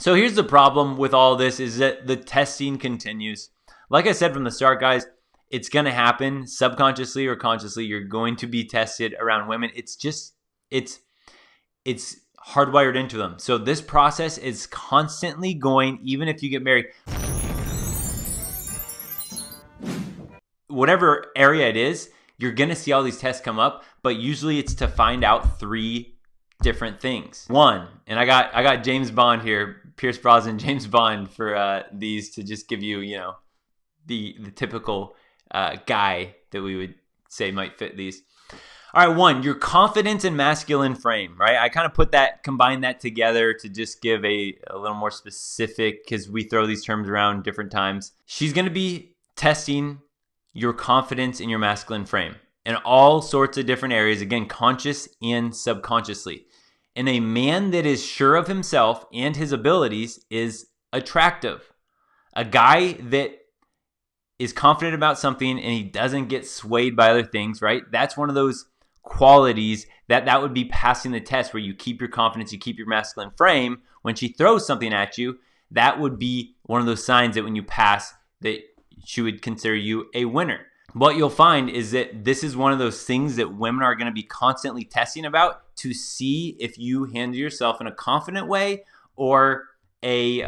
So here's the problem with all this is that the testing continues. Like I said from the start, guys, it's going to happen subconsciously or consciously. You're going to be tested around women. It's hardwired into them. So this process is constantly going, even if you get married. Whatever area it is, you're going to see all these tests come up, but usually it's to find out 3 different things. One, and I got James Bond here, Pierce Brosnan, James Bond for these to just give you, the typical guy that we would say might fit these. All right, 1, your confidence and masculine frame, right? I kind of combine that together to just give a little more specific, because we throw these terms around different times. She's going to be testing your confidence in your masculine frame in all sorts of different areas, again, conscious and subconsciously. And a man that is sure of himself and his abilities is attractive. A guy that is confident about something and he doesn't get swayed by other things, right? That's one of those qualities that would be passing the test, where you keep your confidence, you keep your masculine frame. When she throws something at you, that would be one of those signs that when you pass, that she would consider you a winner. What you'll find is that this is one of those things that women are going to be constantly testing about to see if you handle yourself in a confident way or a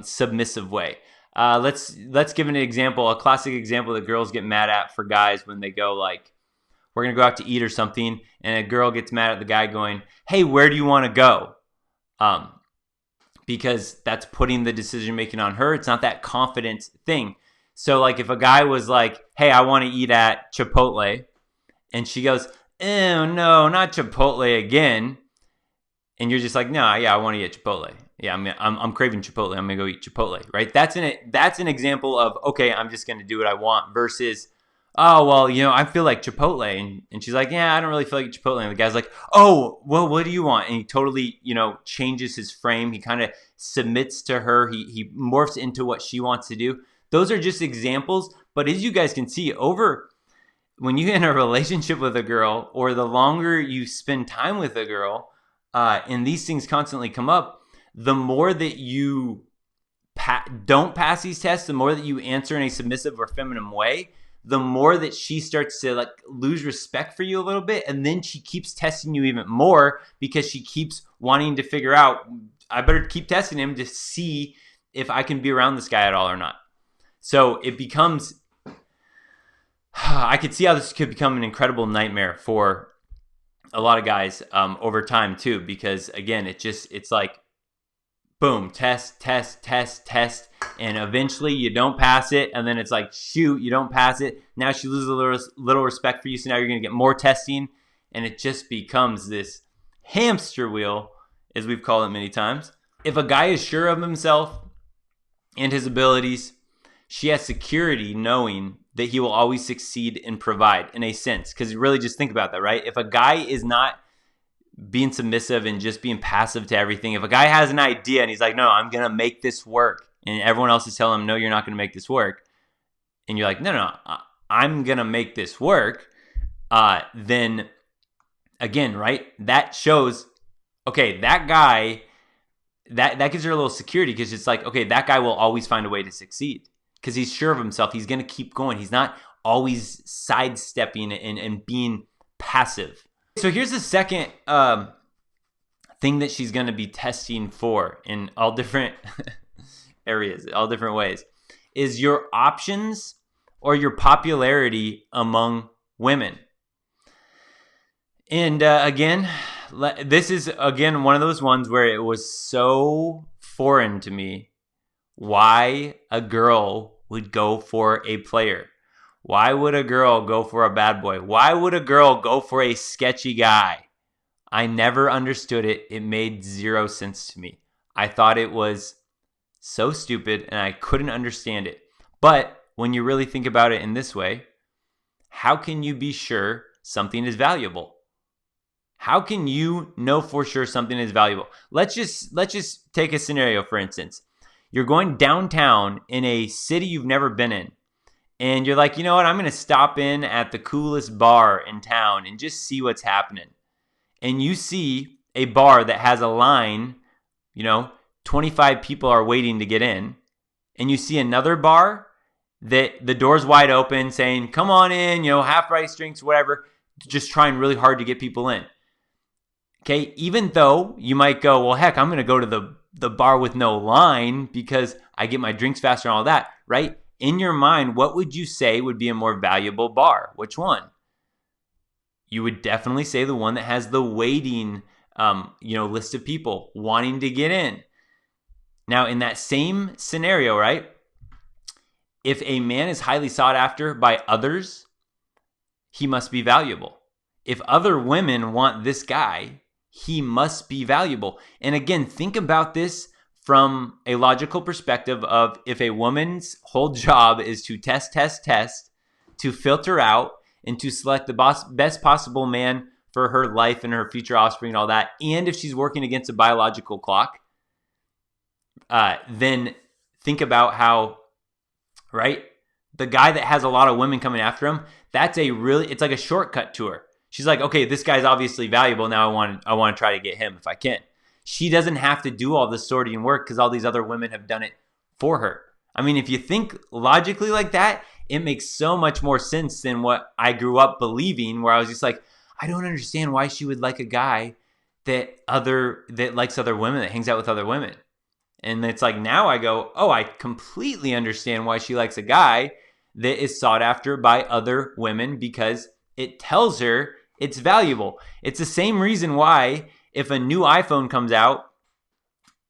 submissive way. Let's give an example, a classic example that girls get mad at for guys when they go like, we're going to go out to eat or something, and a girl gets mad at the guy going, hey, where do you want to go? Because that's putting the decision making on her. It's not that confidence thing. So like if a guy was like, hey, I want to eat at Chipotle, and she goes, oh, no, not Chipotle again. And you're just like, no, yeah, I want to eat at Chipotle. Yeah, I'm craving Chipotle. I'm going to go eat Chipotle, right? That's an example of, okay, I'm just going to do what I want versus, oh, well, I feel like Chipotle. And she's like, yeah, I don't really feel like Chipotle. And the guy's like, oh, well, what do you want? And he totally, changes his frame. He kind of submits to her. He morphs into what she wants to do. Those are just examples. But as you guys can see, when you're in a relationship with a girl, or the longer you spend time with a girl, and these things constantly come up, the more that you don't pass these tests, the more that you answer in a submissive or feminine way, the more that she starts to like lose respect for you a little bit. And then she keeps testing you even more because she keeps wanting to figure out, I better keep testing him to see if I can be around this guy at all or not. So it becomes, I could see how this could become an incredible nightmare for a lot of guys over time too, because again, it's like, boom, test, and eventually you don't pass it, and then it's like, shoot, you don't pass it. Now she loses a little respect for you, so now you're going to get more testing, and it just becomes this hamster wheel, as we've called it many times. If a guy is sure of himself and his abilities, she has security knowing that he will always succeed and provide, in a sense, because really just think about that, right? If a guy is not being submissive and just being passive to everything. If a guy has an idea and he's like, no, I'm going to make this work, and everyone else is telling him, no, you're not going to make this work, and you're like, no, I'm going to make this work, then again, right, that shows, okay, that guy, that gives her a little security, because it's like, okay, that guy will always find a way to succeed because he's sure of himself. He's going to keep going. He's not always sidestepping and being passive. So here's the second thing that she's going to be testing for in all different areas, all different ways, is your options or your popularity among women. And again, this is, again, one of those ones where it was so foreign to me why a girl would go for a player. Why would a girl go for a bad boy? Why would a girl go for a sketchy guy? I never understood it. It made zero sense to me. I thought it was so stupid and I couldn't understand it. But when you really think about it in this way, how can you be sure something is valuable? How can you know for sure something is valuable? Let's just take a scenario, for instance. You're going downtown in a city you've never been in. And you're like, you know what? I'm going to stop in at the coolest bar in town and just see what's happening. And you see a bar that has a line, 25 people are waiting to get in, and you see another bar that the door's wide open saying, come on in, half price drinks, whatever, just trying really hard to get people in. Okay, even though you might go, well, heck, I'm going to go to the bar with no line because I get my drinks faster and all that, right? In your mind, what would you say would be a more valuable bar? Which one? You would definitely say the one that has the waiting, list of people wanting to get in. Now, in that same scenario, right? If a man is highly sought after by others, he must be valuable. If other women want this guy, he must be valuable. And again, think about this from a logical perspective of if a woman's whole job is to test, to filter out and to select the best possible man for her life and her future offspring and all that, and if she's working against a biological clock, then think about how, right, the guy that has a lot of women coming after him, it's like a shortcut to her. She's like, okay, this guy's obviously valuable. Now I want to try to get him if I can. She doesn't have to do all this sorting work because all these other women have done it for her. I mean, if you think logically like that, it makes so much more sense than what I grew up believing, where I was just like, I don't understand why she would like a guy that likes other women, that hangs out with other women. And it's like, now I go, oh, I completely understand why she likes a guy that is sought after by other women, because it tells her it's valuable. It's the same reason why if a new iPhone comes out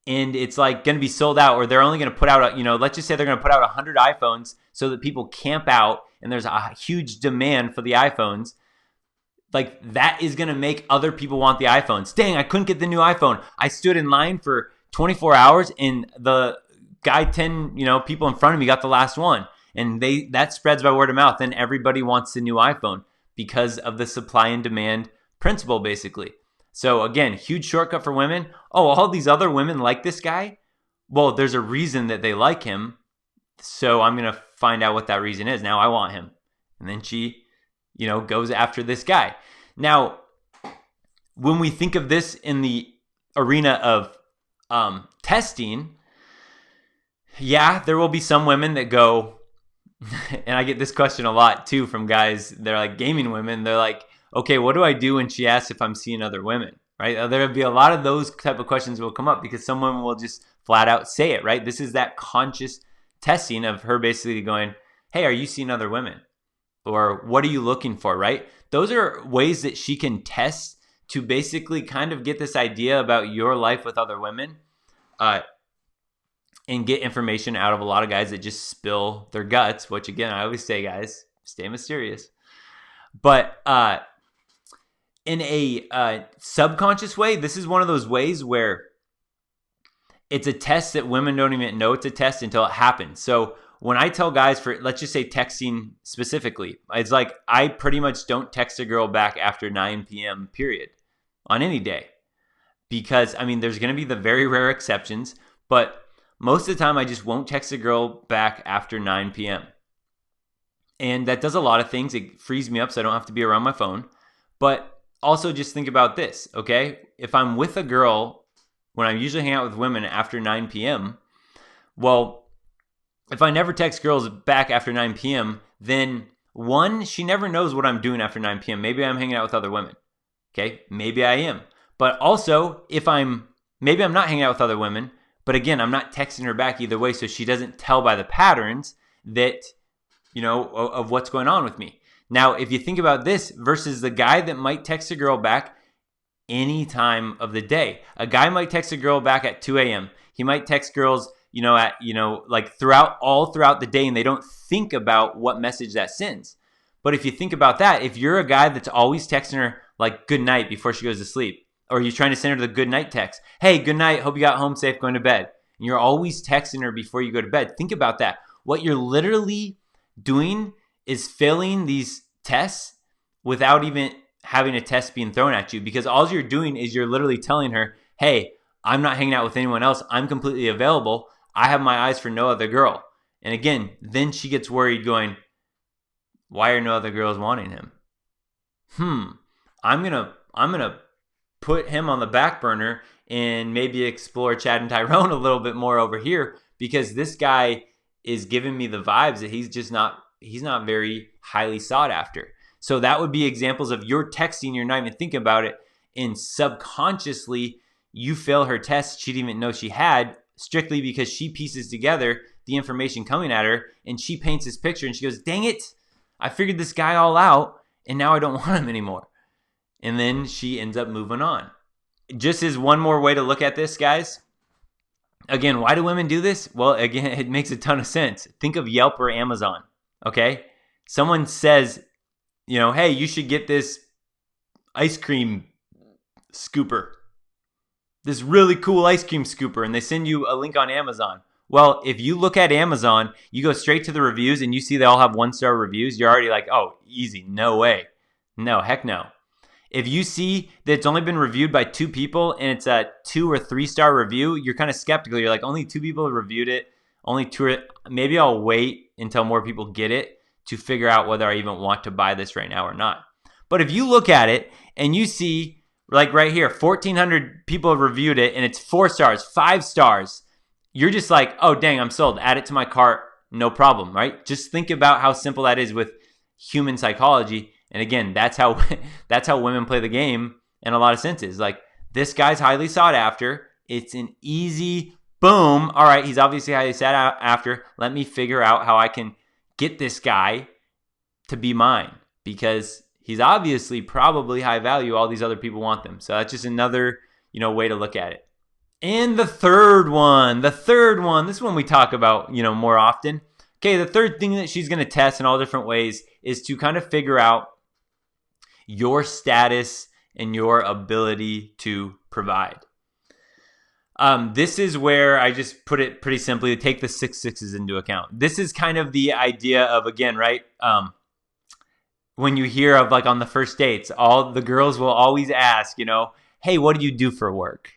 and it's like going to be sold out, or they're only going to put out, let's just say they're going to put out 100 iPhones so that people camp out and there's a huge demand for the iPhones. Like, that is going to make other people want the iPhones. Dang, I couldn't get the new iPhone. I stood in line for 24 hours and the guy 10, people in front of me got the last one. And that spreads by word of mouth. And everybody wants the new iPhone because of the supply and demand principle, basically. So again, huge shortcut for women. Oh, all these other women like this guy? Well, there's a reason that they like him. So I'm going to find out what that reason is. Now I want him. And then she, goes after this guy. Now, when we think of this in the arena of testing, yeah, there will be some women that go, and I get this question a lot too from guys. They're like gaming women. They're like, okay, what do I do when she asks if I'm seeing other women, right? There'll be a lot of those type of questions will come up because some women will just flat out say it, right? This is that conscious testing of her basically going, hey, are you seeing other women? Or what are you looking for, right? Those are ways that she can test to basically kind of get this idea about your life with other women, and get information out of a lot of guys that just spill their guts, which again, I always say, guys, stay mysterious. But in a subconscious way, this is one of those ways where it's a test that women don't even know it's a test until it happens. So when I tell guys, for let's just say texting specifically, it's like I pretty much don't text a girl back after 9 p.m. period on any day. Because, I mean, there's going to be the very rare exceptions, but most of the time I just won't text a girl back after 9 p.m. And that does a lot of things. It frees me up so I don't have to be around my phone. But also just think about this, okay? If I'm with a girl, when I usually hang out with women after 9 p.m., well, if I never text girls back after 9 p.m., then one, she never knows what I'm doing after 9 p.m. Maybe I'm hanging out with other women, okay? Maybe I am. But also, maybe I'm not hanging out with other women, but again, I'm not texting her back either way, so she doesn't tell by the patterns that, of what's going on with me. Now, if you think about this versus the guy that might text a girl back any time of the day. A guy might text a girl back at 2 a.m. He might text girls, throughout the day, and they don't think about what message that sends. But if you think about that, if you're a guy that's always texting her like good night before she goes to sleep, or you're trying to send her the good night text, hey, good night, hope you got home safe, going to bed, and you're always texting her before you go to bed, think about that. What you're literally doing is failing these tests without even having a test being thrown at you, because all you're doing is you're literally telling her, hey, I'm not hanging out with anyone else. I'm completely available. I have my eyes for no other girl. And again, then she gets worried going, why are no other girls wanting him? I'm going to put him on the back burner and maybe explore Chad and Tyrone a little bit more over here, because this guy is giving me the vibes that he's not very highly sought after. So that would be examples of you're texting, you're not even thinking about it, and subconsciously you fail her test she didn't even know she had, strictly because she pieces together the information coming at her, and she paints this picture and she goes, dang it, I figured this guy all out and now I don't want him anymore. And then she ends up moving on. Just as one more way to look at this, guys. Again, why do women do this? Well, again, it makes a ton of sense. Think of Yelp or Amazon, okay? Someone says, hey, you should get this ice cream scooper, this really cool ice cream scooper, and they send you a link on Amazon. Well, if you look at Amazon, you go straight to the reviews and you see they all have 1-star reviews, you're already like, oh, easy, no way. No, heck no. If you see that it's only been reviewed by 2 people and it's a 2 or 3-star review, you're kind of skeptical. You're like, only 2 people have reviewed it, only 2, maybe I'll wait until more people get it to figure out whether I even want to buy this right now or not. But if you look at it and you see, like right here, 1,400 people have reviewed it and it's 4 stars, 5 stars, you're just like, oh, dang, I'm sold. Add it to my cart, no problem, right? Just think about how simple that is with human psychology. And again, that's how women play the game in a lot of senses. Like, this guy's highly sought after. It's an easy boom. All right, he's obviously highly sought after. Let me figure out how I can get this guy to be mine, because he's obviously probably high value. All these other people want them. So that's just another, way to look at it. And the third one, this one we talk about, more often. Okay, the third thing that she's going to test in all different ways is to kind of figure out your status and your ability to provide. This is where I just put it pretty simply, to take the 6 sixes into account. This is kind of the idea of, again, right? When you hear of, like, on the first dates, all the girls will always ask, hey, what do you do for work?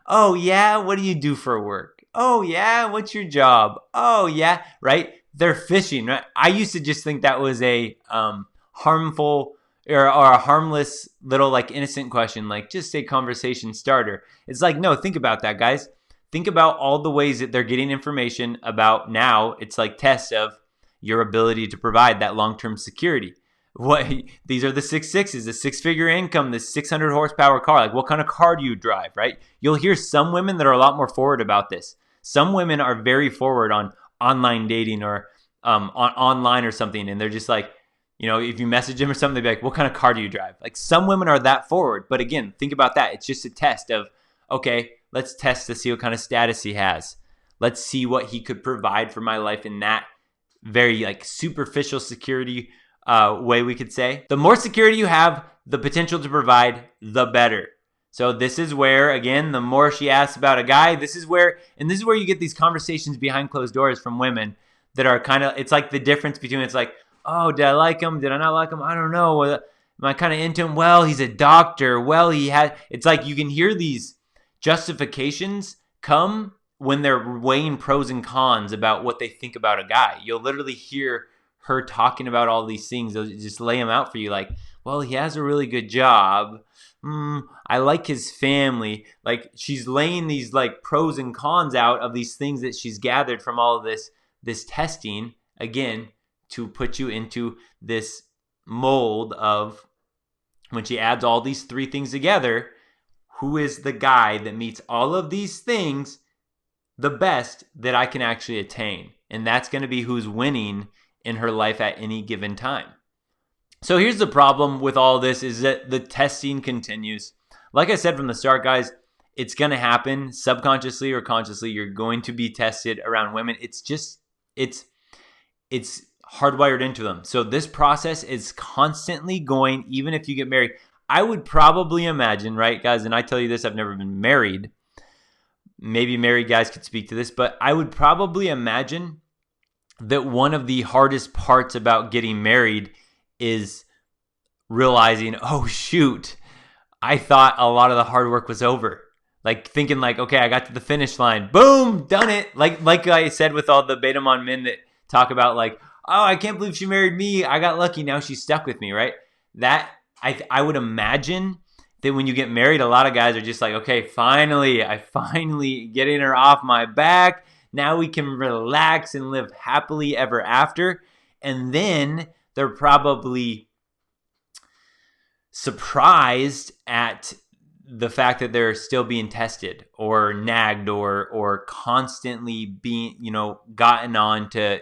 Oh, yeah, what do you do for work? Oh, yeah, what's your job? Oh, yeah, right? They're fishing, right? I used to just think that was a harmful or a harmless little, like, innocent question, like just a conversation starter. It's like, no, think about that, guys. Think about all the ways that they're getting information about now. It's like tests of your ability to provide that long-term security. These are the 6 sixes, the 6-figure income, the 600 horsepower car. Like, what kind of car do you drive, right? You'll hear some women that are a lot more forward about this. Some women are very forward on online dating or on online or something, and they're just like, if you message them or something, they'd be like, what kind of car do you drive? Like, some women are that forward. But again, think about that. It's just a test of, okay, let's test to see what kind of status he has. Let's see what he could provide for my life in that very, like, superficial security way, we could say. The more security you have, the potential to provide, the better. So this is where, again, the more she asks about a guy, this is where you get these conversations behind closed doors from women that are kind of, it's like the difference between, it's like, oh, did I like him? Did I not like him? I don't know. Am I kind of into him? Well, he's a doctor. Well, it's like you can hear these justifications come when they're weighing pros and cons about what they think about a guy. You'll literally hear her talking about all these things. They'll just lay them out for you, like, well, he has a really good job. I like his family. Like, she's laying these, like, pros and cons out of these things that she's gathered from all of this testing, again, to put you into this mold of, when she adds all these 3 things together, who is the guy that meets all of these things the best that I can actually attain? And that's going to be who's winning in her life at any given time. So here's the problem with all this, is that the testing continues. Like I said from the start, guys, it's going to happen subconsciously or consciously. You're going to be tested around women. It's hardwired into them. So this process is constantly going, even if you get married. I would probably imagine, right, guys, and I tell you this, I've never been married. Maybe married guys could speak to this, but I would probably imagine that one of the hardest parts about getting married is realizing, oh, shoot, I thought a lot of the hard work was over. Like, thinking like, okay, I got to the finish line. Boom, done it. Like I said with all the beta mon men that talk about, like, oh, I can't believe she married me. I got lucky. Now she's stuck with me, right? That I would imagine that when you get married, a lot of guys are just like, okay, I finally getting her off my back. Now we can relax and live happily ever after. And then they're probably surprised at the fact that they're still being tested or nagged or constantly being, gotten on to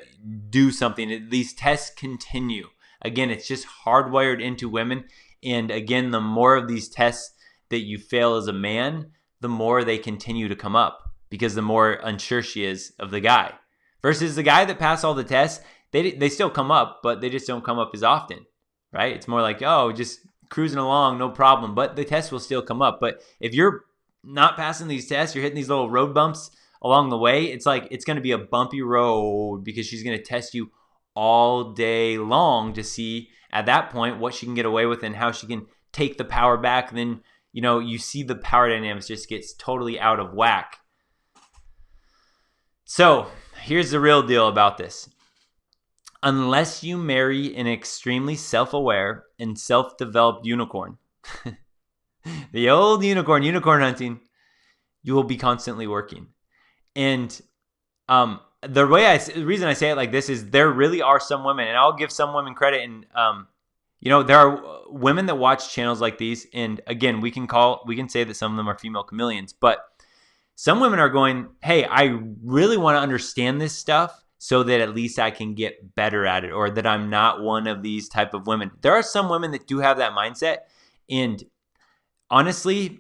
do something. These tests continue. Again, it's just hardwired into women. And again, the more of these tests that you fail as a man, the more they continue to come up, because the more unsure she is of the guy. Versus the guy that passed all the tests, they still come up, but they just don't come up as often, right? It's more like, oh, just cruising along, no problem. But the test will still come up. But if you're not passing these tests, you're hitting these little road bumps along the way, it's like it's going to be a bumpy road, because she's going to test you all day long to see at that point what she can get away with and how she can take the power back. Then, you see the power dynamics just gets totally out of whack. So here's the real deal about this. Unless you marry an extremely self-aware and self-developed unicorn, the old unicorn hunting, you will be constantly working. And the reason I say it like this is there really are some women, and I'll give some women credit, and there are women that watch channels like these, and again, we can say that some of them are female chameleons, but some women are going, hey, I really want to understand this stuff so that at least I can get better at it, or that I'm not one of these type of women. There are some women that do have that mindset. And honestly,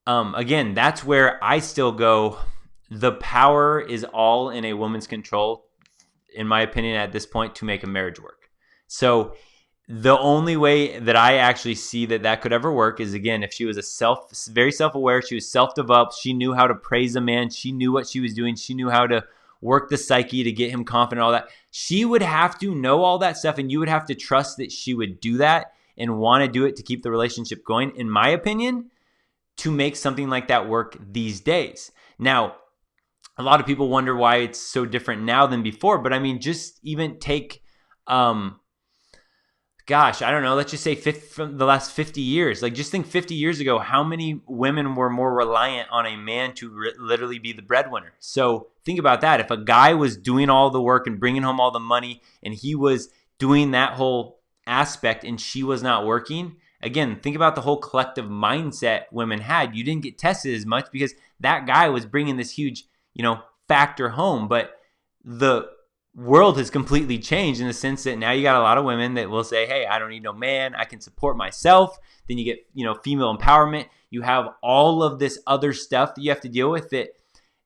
again, that's where I still go. The power is all in a woman's control, in my opinion, at this point, to make a marriage work. So the only way that I actually see that could ever work is, again, if she was very self-aware, she was self-developed, she knew how to praise a man, she knew what she was doing, she knew how to work the psyche to get him confident, all that. She would have to know all that stuff, and you would have to trust that she would do that and want to do it to keep the relationship going, in my opinion, to make something like that work these days. Now, a lot of people wonder why it's so different now than before, but I mean, just even take, I don't know, let's just say from the last 50 years. Like, just think 50 years ago, how many women were more reliant on a man to literally be the breadwinner? So think about that. If a guy was doing all the work and bringing home all the money, and he was doing that whole aspect and she was not working, again, think about the whole collective mindset women had. You didn't get tested as much because that guy was bringing this huge, factor home. But the world has completely changed in the sense that now you got a lot of women that will say, hey, I don't need no man, I can support myself. Then you get, female empowerment. You have all of this other stuff that you have to deal with that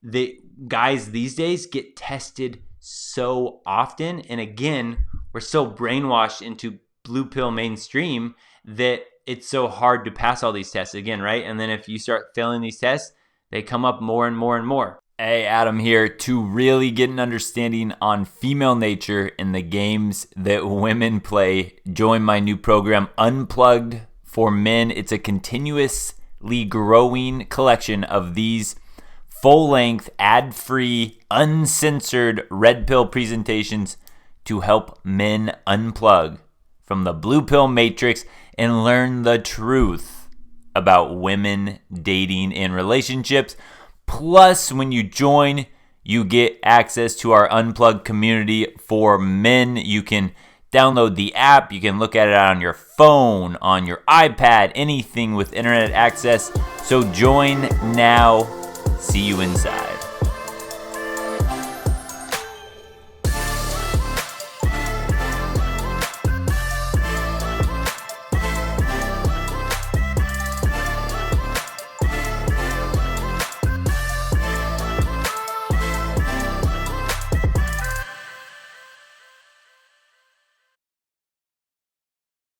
the guys these days get tested so often. And again, we're so brainwashed into blue pill mainstream that it's so hard to pass all these tests again, right? And then if you start failing these tests, they come up more and more and more. Hey, Adam here. To really get an understanding on female nature and the games that women play, join my new program, Unplugged for Men. It's a continuously growing collection of these full-length, ad-free, uncensored red pill presentations to help men unplug from the blue pill matrix and learn the truth about women, dating, and relationships. Plus, when you join, you get access to our Unplugged community for men. You can download the app. You can look at it on your phone, on your iPad, anything with internet access. So join now. See you inside.